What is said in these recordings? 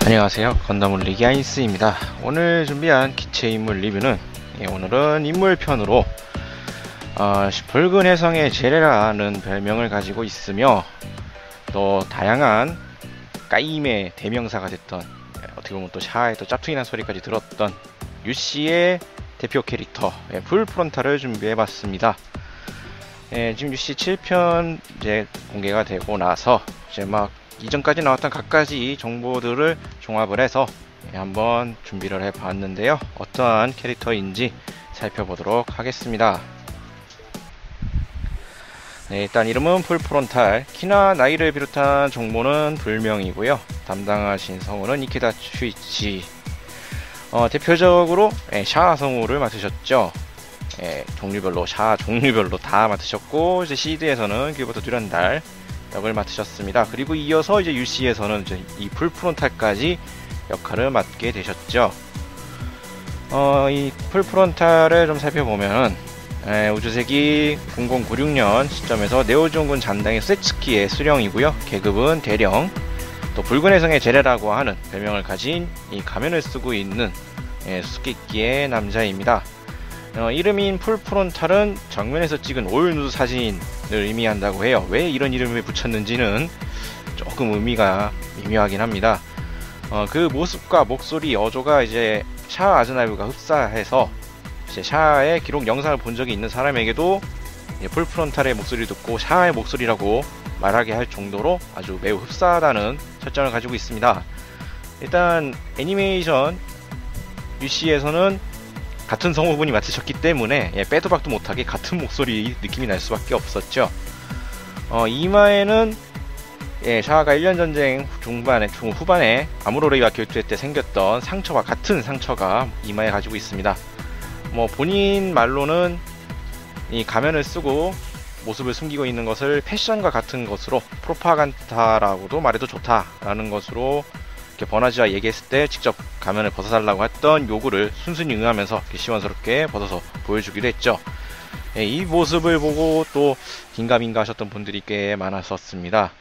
안녕하세요, 건담 올리기 아이스입니다. 오늘 준비한 기체 인물 리뷰는 오늘은 인물편으로 붉은 혜성의 제레라는 별명을 가지고 있으며 또 다양한 까임의 대명사가 됐던, 어떻게 보면 또 샤아의 또 짭퉁이란 소리까지 들었던 유씨의 대표 캐릭터 풀프론탈을 준비해봤습니다. 지금 유씨 7편 이제 공개가 되고 나서 이제 막 이전까지 나왔던 각가지 정보들을 종합을 해서 한번 준비를 해봤는데요. 어떠한 캐릭터인지 살펴보도록 하겠습니다. 일단 이름은 풀프론탈, 키나 나이를 비롯한 정보는 불명이고요. 담당하신 성우는 이케다 슈이치. 대표적으로 샤아 성우를 맡으셨죠. 종류별로 샤아 종류별로 다 맡으셨고, 이제 시드에서는 길버트 듀란달 역을 맡으셨습니다. 그리고 이어서 이제 UC에서는 이제 이 풀프론탈까지 역할을 맡게 되셨죠. 이 풀프론탈을 좀 살펴보면 우주세기 0096년 시점에서 네오지온군 잔당의 세츠키의 수령이고요. 계급은 대령. 또 붉은 혜성의 제레라고 하는 별명을 가진 이 가면을 쓰고 있는 수수께끼의 남자입니다. 이름인 풀프론탈은 정면에서 찍은 올누드 사진을 의미한다고 해요. 왜 이런 이름을 붙였는지는 조금 의미가 미묘하긴 합니다. 그 모습과 목소리, 어조가 이제 샤아 아즈나부가 흡사해서 이제 샤아의 기록 영상을 본 적이 있는 사람에게도 풀프론탈의 목소리를 듣고 샤아의 목소리라고 말하게 할 정도로 아주 매우 흡사하다는 설정을 가지고 있습니다. 일단 애니메이션 UC에서는 같은 성우분이 맡으셨기 때문에 빼도 박도 못하게 같은 목소리 느낌이 날 수밖에 없었죠. 이마에는 샤아가 1년 전쟁 후반에 아무로레이와 결투할 때 생겼던 상처와 같은 상처가 이마에 가지고 있습니다. 본인 말로는 이 가면을 쓰고 모습을 숨기고 있는 것을 패션과 같은 것으로 프로파간다라고도 말해도 좋다라는 것으로 이렇게 버나지와 얘기했을 때 직접 가면을 벗어달라고 했던 요구를 순순히 응하면서 시원스럽게 벗어서 보여주기도 했죠. 이 모습을 보고 또 긴가민가 하셨던 분들이 꽤 많았었습니다.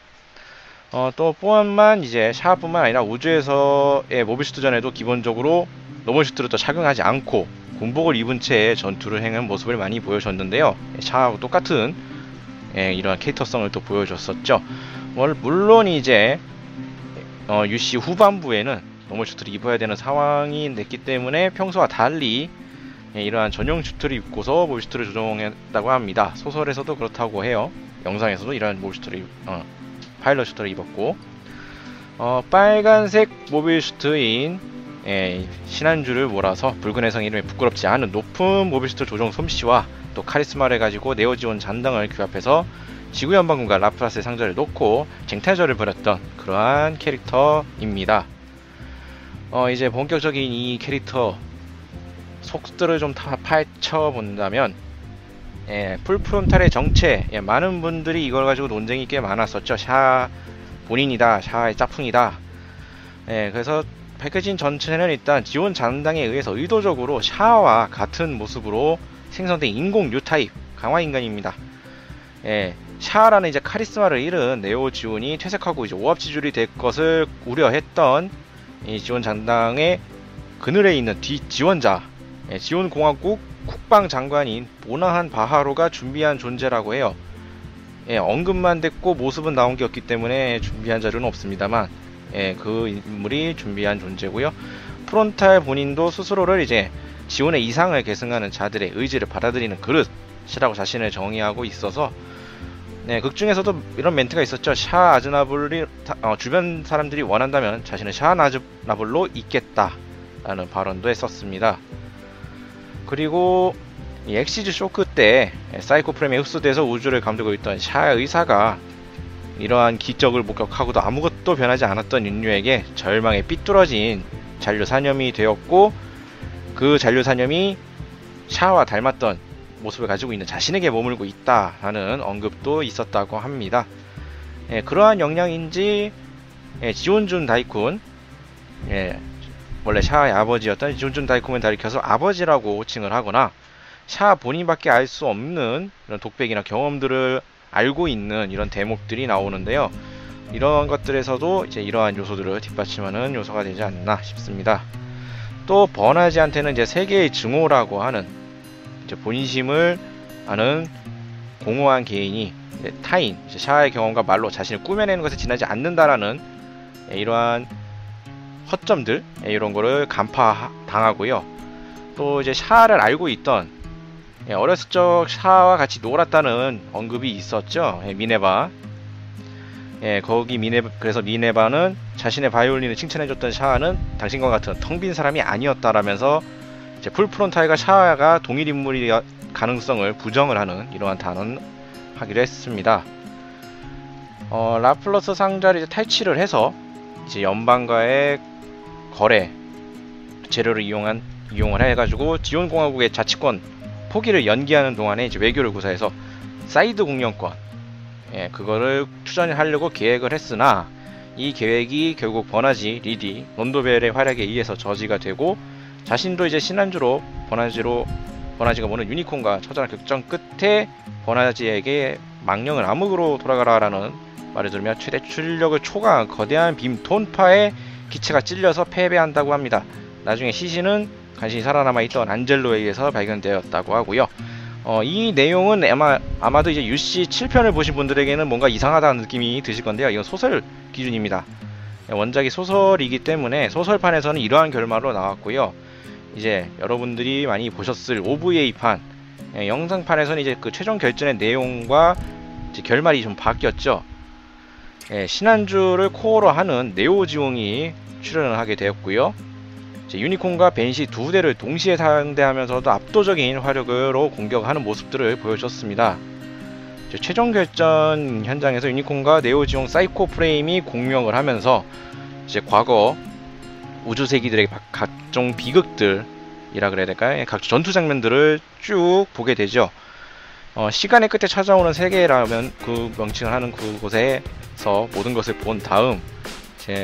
또 또한만 이제 샤아뿐만 아니라 우주에서의 모빌슈트전에도 기본적으로 노멀슈트를 또 착용하지 않고 군복을 입은 채 전투를 행한 모습을 많이 보여줬는데요. 샤아하고 똑같은 이러한 캐릭터성을 또 보여줬었죠. 물론 이제 UC 후반부에는 노멀슈트를 입어야 되는 상황이 됐기 때문에 평소와 달리 이러한 전용 슈트를 입고서 모빌슈트를 조종했다고 합니다. 소설에서도 그렇다고 해요. 영상에서도 이러한 모빌슈트를 파일럿 슈트를 입었고, 빨간색 모빌슈트인 신한줄을 몰아서 붉은 혜성 이름에 부끄럽지 않은 높은 모빌슈트 조종 솜씨와 또 카리스마를 가지고 네오지온 잔당을 규합해서 지구연방군과 라프라스의 상자를 놓고 쟁탈전을 벌였던 그러한 캐릭터입니다. 이제 본격적인 이 캐릭터 속들을 좀 다 파헤쳐본다면, 풀프론탈의 정체, 많은 분들이 이걸 가지고 논쟁이 꽤 많았었죠. 샤아 본인이다, 샤아의 짝퉁이다. 그래서 밝혀진 전체는 일단 지온 잔당에 의해서 의도적으로 샤아와 같은 모습으로 생성된 인공 뉴타입 강화인간입니다. 샤아라는 이제 카리스마를 잃은 네오지온이 퇴색하고 이제 오합지졸이 될 것을 우려했던 이 지온 잔당의 그늘에 있는 뒷지원자, 지온 공화국 국방장관인 모나한 바하로가 준비한 존재라고 해요. 언급만 됐고 모습은 나온 게 없기 때문에 준비한 자료는 없습니다만, 그 인물이 준비한 존재고요. 프론탈 본인도 스스로를 이제 지온의 이상을 계승하는 자들의 의지를 받아들이는 그릇이라고 자신을 정의하고 있어서, 극중에서도 이런 멘트가 있었죠. 샤아 아즈나블이 주변 사람들이 원한다면 자신은 샤아 아즈나블로 있겠다라는 발언도 했었습니다. 그리고 이 엑시즈 쇼크 때 사이코 프레임에 흡수돼서 우주를 감두고 있던 샤아 의사가 이러한 기적을 목격하고도 아무것도 변하지 않았던 인류에게 절망에 삐뚤어진 잔류사념이 되었고, 그 잔류사념이 샤아와 닮았던 모습을 가지고 있는 자신에게 머물고 있다라는 언급도 있었다고 합니다. 그러한 역량인지 지온준 다이쿤, 원래 샤아의 아버지였던 지온준 다이쿤을 가리켜서 아버지라고 호칭을 하거나, 샤아 본인밖에 알 수 없는 이런 독백이나 경험들을 알고 있는 이런 대목들이 나오는데요. 이런 것들에서도 이제 이러한 요소들을 뒷받침하는 요소가 되지 않나 싶습니다. 또 버나지한테는 이제 세계의 증오라고 하는 이제 본심을 아는 공허한 개인이 타인, 이제 샤의 경험과 말로 자신을 꾸며내는 것에 지나지 않는다라는 이러한 허점들, 이런 거를 간파당하고요. 또 이제 샤를 알고 있던 어렸을 적 샤와 같이 놀았다는 언급이 있었죠. 미네바. 거기 그래서 미네바는 자신의 바이올린을 칭찬해줬던 샤는 당신과 같은 텅 빈 사람이 아니었다라면서 이제 풀프론탈과 샤가 동일 인물이 가능성을 부정을 하는 이러한 단언을 하기로 했습니다. 라플러스 상자를 이제 탈취를 해서 이제 연방과의 거래 재료를 이용을 해가지고 지온공화국의 자치권 포기를 연기하는 동안에 이제 외교를 구사해서 사이드 공영권 그거를 투자하려고 계획을 했으나 이 계획이 결국 버나지, 리디, 론도벨의 활약에 의해서 저지가 되고 자신도 이제 신한주로 버나지가 모는 유니콘과 처절한 격전 끝에 버나지에게 망령을 암흑으로 돌아가라라는 말을 들으며 최대 출력을 초과한 거대한 빔 톤파에 기체가 찔려서 패배한다고 합니다. 나중에 시신은 간신히 살아남아 있던 안젤로에 의해서 발견되었다고 하고요. 이 내용은 아마도 이제 UC 7편을 보신 분들에게는 뭔가 이상하다는 느낌이 드실 건데요. 이건 소설 기준입니다. 원작이 소설이기 때문에 소설판에서는 이러한 결말로 나왔고요. 이제 여러분들이 많이 보셨을 OVA판 영상판에서는 이제 그 최종 결전의 내용과 이제 결말이 좀 바뀌었죠. 신한주를 코어로 하는 네오지옹이 출연을 하게 되었고요. 유니콘과 벤시 두 대를 동시에 상대하면서도 압도적인 화력으로 공격하는 모습들을 보여줬습니다. 최종 결전 현장에서 유니콘과 네오지옹 사이코 프레임이 공명을 하면서 이제 과거 우주세기들의 각종 비극들이라 그래야 될까요? 각종 전투 장면들을 쭉 보게 되죠. 시간의 끝에 찾아오는 세계라면 그 명칭을 하는 그곳에서 모든 것을 본 다음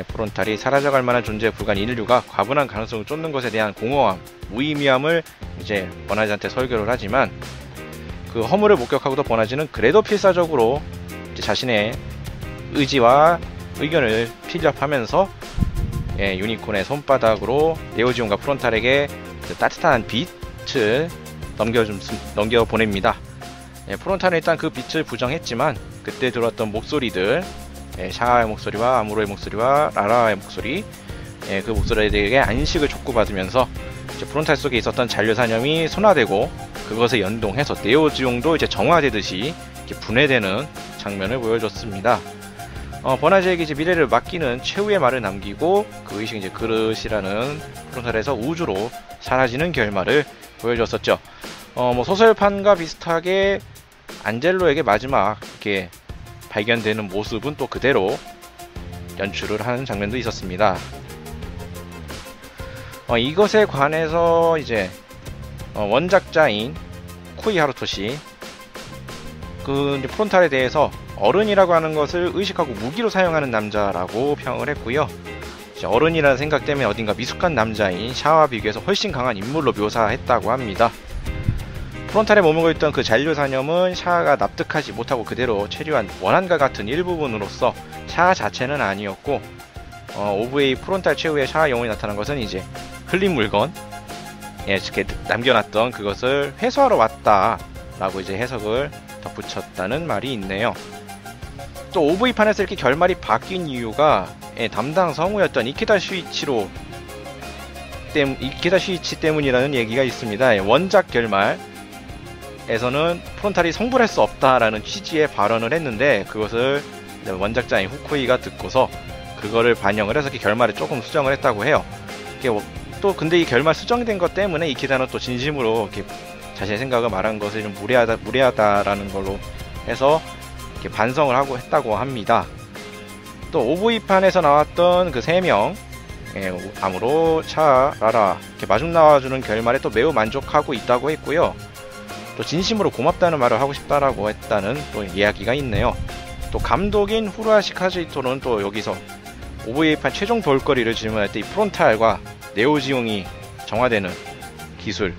프론탈이 사라져갈 만한 존재에 불과한 인류가 과분한 가능성을 쫓는 것에 대한 공허함, 무의미함을 이제 버나지한테 설교를 하지만 그 허물을 목격하고도 버나지는 그래도 필사적으로 이제 자신의 의지와 의견을 필력하면서 유니콘의 손바닥으로 네오지온과 프론탈에게 그 따뜻한 빛을 넘겨보냅니다. 프론탈은 일단 그 빛을 부정했지만 그때 들어왔던 목소리들, 샤의 목소리와 아무로의 목소리와 라라의 목소리, 그 목소리들에게 안식을 촉구받으면서 이제 프론탈 속에 있었던 잔류사념이 순화되고 그것에 연동해서 네오지옹도 이제 정화되듯이 이렇게 분해되는 장면을 보여줬습니다. 버나지에게 이제 미래를 맡기는 최후의 말을 남기고 그 의식이 이제 그릇이라는 프론탈에서 우주로 사라지는 결말을 보여줬었죠. 뭐 소설판과 비슷하게 안젤로에게 마지막 이렇게 발견되는 모습은 또 그대로 연출을 하는 장면도 있었습니다. 이것에 관해서 이제 원작자인 쿠이 하루토시 이제 프론탈에 대해서 어른이라고 하는 것을 의식하고 무기로 사용하는 남자라고 평을 했고요. 이제 어른이라는 생각 때문에 어딘가 미숙한 남자인 샤와 비교해서 훨씬 강한 인물로 묘사했다고 합니다. 프론탈에 머물고 있던 그 잔류사념은 샤가 납득하지 못하고 그대로 체류한 원한과 같은 일부분으로서 샤 자체는 아니었고 OVA 프론탈 최후의 샤 영혼이 나타난 것은 이제 흘린 물건 이렇게 남겨놨던 그것을 회수하러 왔다 라고 이제 해석을 덧붙였다는 말이 있네요. 또 OV판에서 이렇게 결말이 바뀐 이유가 담당 성우였던 이케다 슈이치 때문이라는 얘기가 있습니다. 원작 결말에서는 프론탈이 성불할 수 없다라는 취지의 발언을 했는데 그것을 원작자인 후쿠이가 듣고서 그거를 반영을 해서 결말을 조금 수정을 했다고 해요. 또 근데 이 결말 수정된 것 때문에 이케다는 또 진심으로 이렇게 자신의 생각을 말한 것을 좀 무례하다라는 걸로 해서 이렇게 반성을 하고 했다고 합니다. 또 OV판에서 나왔던 그 3명 아무로, 샤, 라라 이렇게 마중 나와주는 결말에 또 매우 만족하고 있다고 했고요. 또 진심으로 고맙다는 말을 하고 싶다라고 했다는 또 이야기가 있네요. 또 감독인 후루아시 카즈이토는 또 여기서 OVA판 최종 볼거리를 질문할 때 이 프론탈과 네오지옹이 정화되는 기술,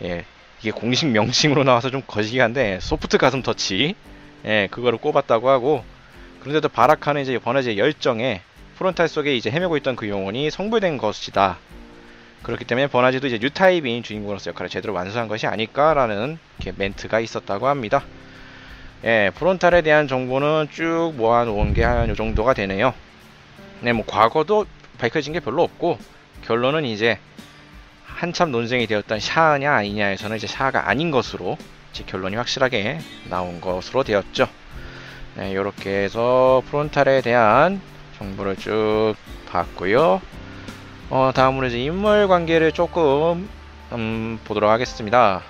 이게 공식 명칭으로 나와서 좀 거시기한데 소프트 가슴 터치, 그거를 꼽았다고 하고, 그런데도 바라카는 이제 버나지의 열정에 프론탈 속에 이제 헤매고 있던 그 영혼이 성불된 것이다. 그렇기 때문에 버나지도 이제 뉴타입인 주인공으로서 역할을 제대로 완수한 것이 아닐까라는 이렇게 멘트가 있었다고 합니다. 예, 프론탈에 대한 정보는 쭉 모아놓은 게 한 요 정도가 되네요. 네, 뭐 과거도 밝혀진 게 별로 없고 결론은 이제 한참 논쟁이 되었던 샤냐 아니냐에서는 이제 샤가 아닌 것으로 이제 결론이 확실하게 나온 것으로 되었죠. 네, 이렇게 해서 프론탈에 대한 정보를 쭉 봤고요. 다음으로 이제 인물 관계를 조금 보도록 하겠습니다.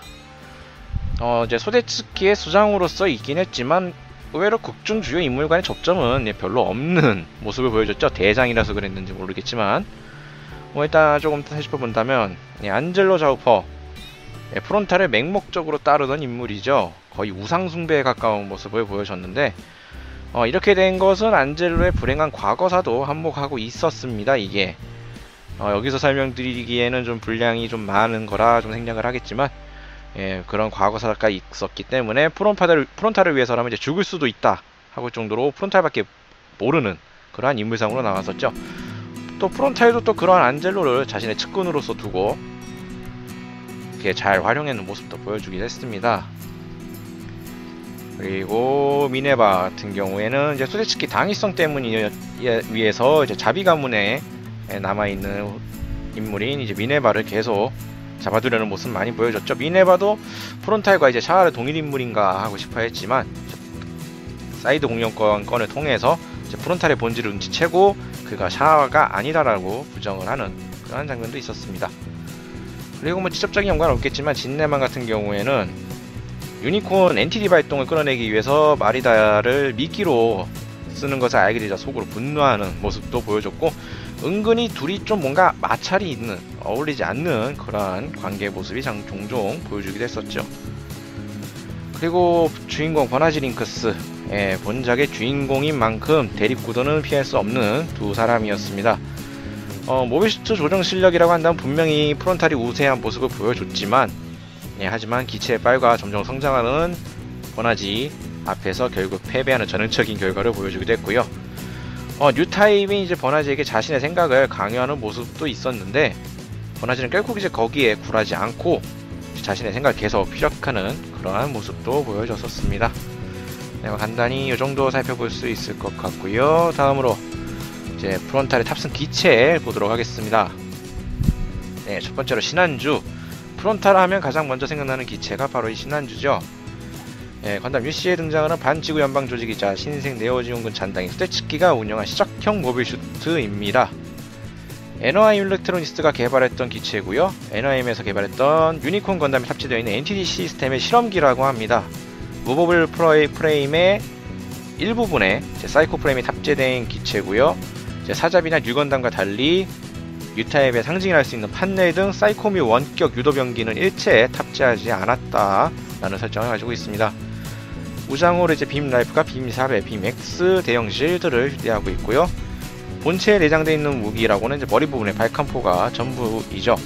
이제 소데츠키의 수장으로서 있긴 했지만 의외로 극중 주요 인물 간의 접점은 별로 없는 모습을 보여줬죠. 대장이라서 그랬는지 모르겠지만 일단 조금 살펴본다면 안젤로 자우퍼, 프론탈을 맹목적으로 따르던 인물이죠. 거의 우상숭배에 가까운 모습을 보여줬는데 이렇게 된 것은 안젤로의 불행한 과거사도 한몫하고 있었습니다. 이게 여기서 설명드리기에는 좀 분량이 좀 많은 거라 좀 생략을 하겠지만 그런 과거사가 있었기 때문에 프론탈을 위해서라면 이제 죽을 수도 있다 하고 정도로 프론탈밖에 모르는 그러한 인물상으로 나왔었죠. 또 프론탈도 또 그러한 안젤로를 자신의 측근으로서 두고 이렇게 잘 활용하는 모습도 보여주긴 했습니다. 그리고 미네바 같은 경우에는 이제 소데츠키 당위성 때문에 위해서 이제 자비 가문에 남아있는 인물인 이제 미네바를 계속 잡아두려는 모습 많이 보여줬죠. 미네바도 프론탈과 이제 샤아를 동일 인물인가 하고 싶어 했지만 사이드 공룡권을 통해서 이제 프론탈의 본질을 눈치채고 그가 샤아가 아니다라고 부정을 하는 그런 장면도 있었습니다. 그리고 뭐 직접적인 연관은 없겠지만 진네만 같은 경우에는 유니콘 엔티티 발동을 끌어내기 위해서 마리다를 미끼로 쓰는 것을 알게 되자 속으로 분노하는 모습도 보여줬고 은근히 둘이 좀 뭔가 마찰이 있는 어울리지 않는 그러한 관계 모습이 종종 보여주기도 했었죠. 그리고 주인공 버나지 링크스, 본작의 주인공인 만큼 대립구도는 피할 수 없는 두 사람이었습니다. 모비스트 조정 실력이라고 한다면 분명히 프론탈이 우세한 모습을 보여줬지만 하지만 기체의 빨과 점점 성장하는 버나지 앞에서 결국 패배하는 전형적인 결과를 보여주기도 했고요. 뉴타입이 이제 버나지에게 자신의 생각을 강요하는 모습도 있었는데 버나지는 결국 이제 거기에 굴하지 않고 자신의 생각을 계속 피력하는 그러한 모습도 보여줬었습니다. 네, 간단히 이 정도 살펴볼 수 있을 것 같고요. 다음으로 이제 프론탈의 탑승 기체 보도록 하겠습니다. 네, 첫 번째로 신한주. 프론탈 하면 가장 먼저 생각나는 기체가 바로 이 신한주죠. 건담 UC에 등장하는 반지구 연방 조직이자 신생 네오지온군 잔당인 소데츠키가 운영한 시작형 모빌슈트입니다. NOI 일렉트로니스트가 개발했던 기체고요. NOIM에서 개발했던 유니콘 건담에 탑재되어 있는 NTD 시스템의 실험기라고 합니다. 무버블 프레임의 일부분에 사이코 프레임이 탑재된 기체고요. 사잡이나 뉴건담과 달리 뉴타입의 상징이라 할 수 있는 판넬 등 사이코미 원격 유도 병기는 일체에 탑재하지 않았다라는 설정을 가지고 있습니다. 우장으로 이제 빔 라이프가 빔 4배, 빔 X 대형 실드를 휴대하고 있고요. 본체에 내장되어 있는 무기라고는 이제 머리 부분에 발칸포가 전부이죠.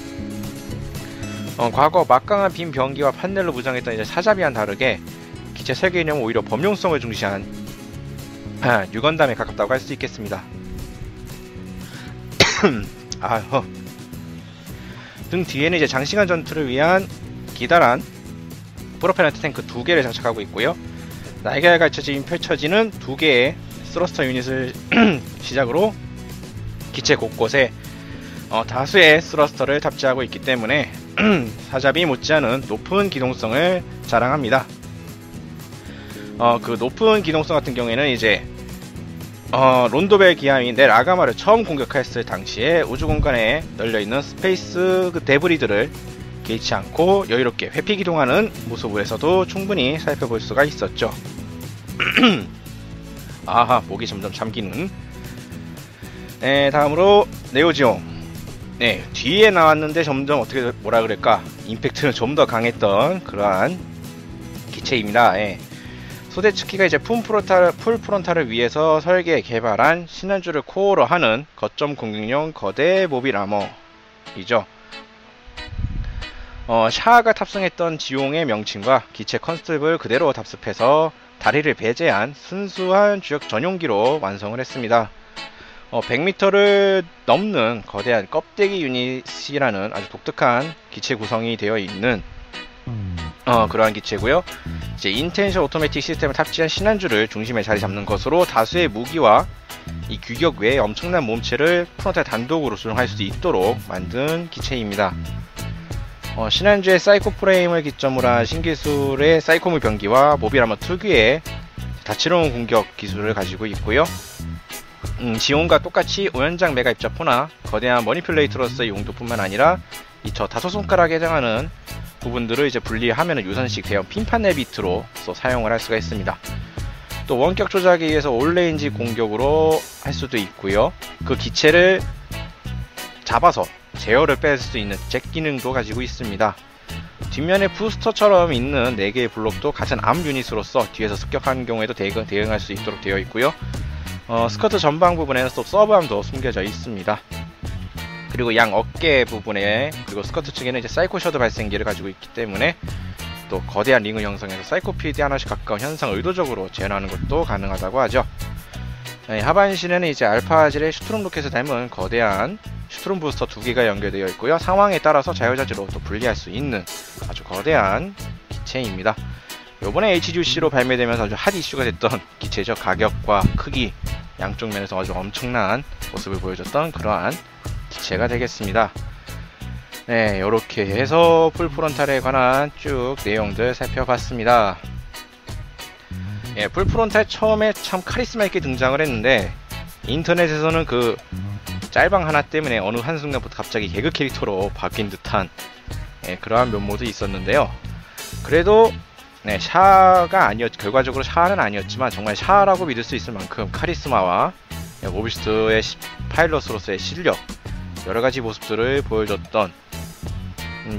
과거 막강한 빔 병기와 판넬로 무장했던 이제 사자비와는 다르게 기체 설계 이념은 오히려 범용성을 중시한 뉴건담에 가깝다고 할 수 있겠습니다. 등 뒤에는 이제 장시간 전투를 위한 기다란 프로펠런트 탱크 2개를 장착하고 있고요. 날개가 펼쳐지는 2개의 스러스터 유닛을 시작으로 기체 곳곳에 다수의 스러스터를 탑재하고 있기 때문에 사자비 못지않은 높은 기동성을 자랑합니다. 그 높은 기동성 같은 경우에는 이제 론도벨 기함인 넬 아가마를 처음 공격했을 당시에 우주 공간에 널려있는 스페이스 데브리들을 개의치 않고 여유롭게 회피 기동하는 모습에서도 충분히 살펴볼 수가 있었죠. 아하, 목이 점점 잠기는. 네, 다음으로 네오지온. 네, 뒤에 나왔는데 점점 어떻게 뭐라 그럴까, 임팩트는 좀 더 강했던 그러한 기체입니다. 네. 소데츠키가 이제 풀 프론탈을 위해서 설계 개발한 신한주를 코어로 하는 거점 공격용 거대 모빌 아머이죠. 샤아가 탑승했던 지용의 명칭과 기체 컨셉을 그대로 답습해서 다리를 배제한 순수한 주역 전용기로 완성을 했습니다. 100m를 넘는 거대한 껍데기 유닛이라는 아주 독특한 기체 구성이 되어 있는 그러한 기체고요. 이제 인텐션 오토매틱 시스템을 탑재한 신한주를 중심에 자리 잡는 것으로 다수의 무기와 이 규격 외에 엄청난 몸체를 프론탈 단독으로 수령할 수 있도록 만든 기체입니다. 신한주의 사이코 프레임을 기점으로 한 신기술의 사이코물 병기와 모빌 아머 특유의 다채로운 공격 기술을 가지고 있고요. 지온과 똑같이 오연장 메가 입자포나 거대한 머니플레이터로서의 용도뿐만 아니라 저 다섯 손가락에 해당하는 부분들을 이제 분리하면 유선식 대형 핀판 내비트로 사용을 할 수가 있습니다. 또 원격 조작에 의해서 올레인지 공격으로 할 수도 있고요. 그 기체를 잡아서 제어를 뺄 수 있는 잭 기능도 가지고 있습니다. 뒷면에 부스터처럼 있는 4개의 블록도 같은 암 유닛으로서 뒤에서 습격하는 경우에도 대응할 수 있도록 되어 있고요. 스커트 전방 부분에는 또 서브암도 숨겨져 있습니다. 그리고 양 어깨 부분에 그리고 스커트 측에는 이제 사이코 셔드 발생기를 가지고 있기 때문에 또 거대한 링을 형성해서 사이코피드 하나씩 가까운 현상을 의도적으로 재현하는 것도 가능하다고 하죠. 하반신에는 이제 알파질의 슈트롬 로켓을 닮은 거대한 슈트롬 부스터 2개가 연결되어 있고요. 상황에 따라서 자유자재로 또 분리할 수 있는 아주 거대한 기체입니다. 요번에 HGC로 발매되면서 아주 핫 이슈가 됐던 기체죠. 가격과 크기 양쪽 면에서 아주 엄청난 모습을 보여줬던 그러한 기체가 되겠습니다. 네, 이렇게 해서 풀프론탈에 관한 쭉 내용들 살펴봤습니다. 풀프론탈 처음에 참 카리스마 있게 등장을 했는데 인터넷에서는 그 짤방 하나 때문에 어느 한순간부터 갑자기 개그 캐릭터로 바뀐 듯한 그러한 면모도 있었는데요. 그래도 결과적으로 샤아는 아니었지만 정말 샤아라고 믿을 수 있을 만큼 카리스마와 모비스트의 파일럿으로서의 실력, 여러가지 모습들을 보여줬던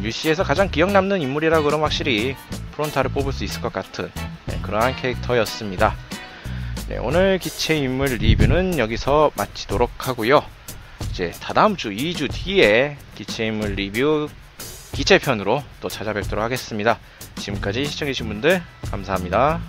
UC에서 가장 기억 남는 인물이라 그러면 확실히 프론탈을 뽑을 수 있을 것 같은 그러한 캐릭터였습니다. 오늘 기체 인물 리뷰는 여기서 마치도록 하고요. 이제 다다음 주 2주 뒤에 기체 인물 리뷰 기체편으로 또 찾아뵙도록 하겠습니다. 지금까지 시청해주신 분들 감사합니다.